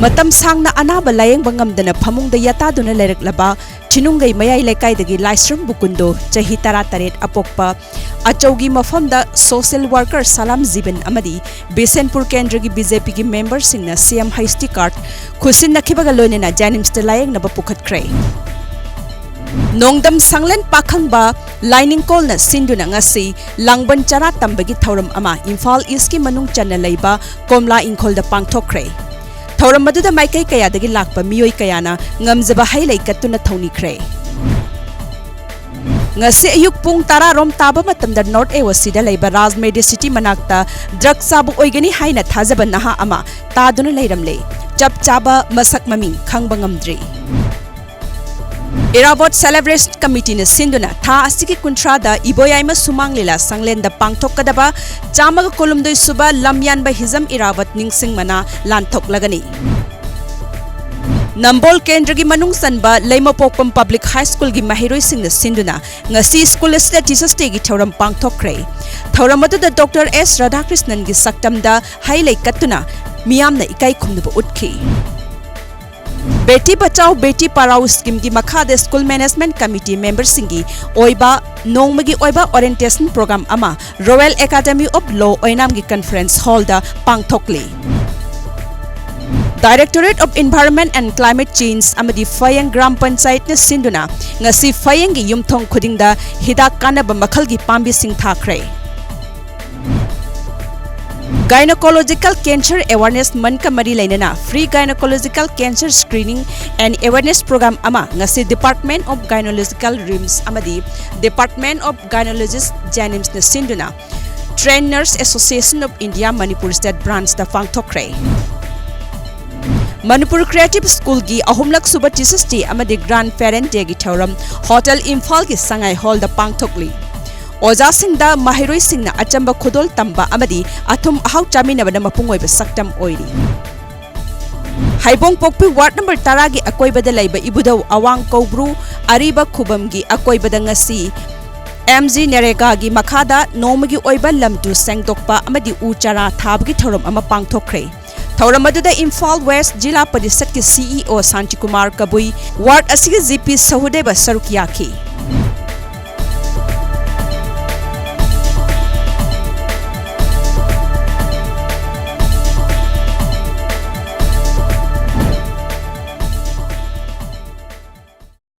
Matam sang na anaba layang bangamdana phamungda yataduna lairaklaba Chinungai mayai lekaidagi Laisram Bukundo chahi 18 apokpa achaugi mafamda social worker Salam Ziben amadi Bisenpur Kendragi BJP gi member singna CM Haisti card khusin nakhibaga loinena Janims de layang naba pukhatkre Nongdam sanglen pakhangba lining call na sinduna ngasi langban chara tambagi thauram ama Imphal East ki manung channa leiba Komla Ingkhol da pangthokre Thauram maduda maikai kayadagi lakpa miyoi kayana ngamjaba hailai katuna thaunikre ngasi ayuk pung 10 rom taba matamda North Awasida leiba Rajmedi City manakta drug sabu oigani haina thajaba naha ama taduna leiramle chap chaba masak maming khangba ngamdri Irawat Celebration Committee na sinduna tha asigi kuntrada iboyaima sumang lila sanglenda pangthokadaba chamaga kolumdoi suba lamyanba hizam Irawat ningsing mana lanthok lagani Nambol Kendragi manung sanba Leimapokpam Public High School gi mahiroi sing na sinduna ngasi school sta teachers day gi thoram pangthokre thoram adu da Dr S Radhakrishnan gi saktamda hailai katuna miyamna ikai khumnuba utkhi Beti Bachao Beti Parao scheme gi makhada school management committee members singi oiba nongmagi oiba orientation program ama Royal Academy of Law oinam gi conference hall da pangthokli Directorate of Environment and Climate Change amadi Fayang Gram Panchayat na sinduna ngasi Fayang gi yumthong khudingda hidak kanaba makhal gi pambi sing thakre Gynecological Cancer Awareness Month Mari Lainana Free Gynecological Cancer Screening and Awareness Program ama ngasi Department of Gynecological RIMS amadi Department of Gynecologist Janims na sinduna Trainers Association of India Manipuri State Branch da pangthokre Manipur Creative School gi ahumlak suba teachers day amadi Grand Parent Day gi thauram Hotel Imphal gi Sangai Hall da pangthokli Oja singda mahiroi singna achamba khodol tamba amadi athum ahau chaminabana mapungoiba saktam oiri Haibong Pokpi Ward number 10 gi akoibada laiba ibudau awang kobru ariba khubam gi akoibada ngasi MG Nereka gi makhada nomagi oiba lamtu sengtokpa amadi uchara thabgi thoram ama pangthokre Thauram aduda Imphal West Jila Parishad ki CEO Santi Kumar Kabui Ward asigi GP Sahudeba Sarukiyaki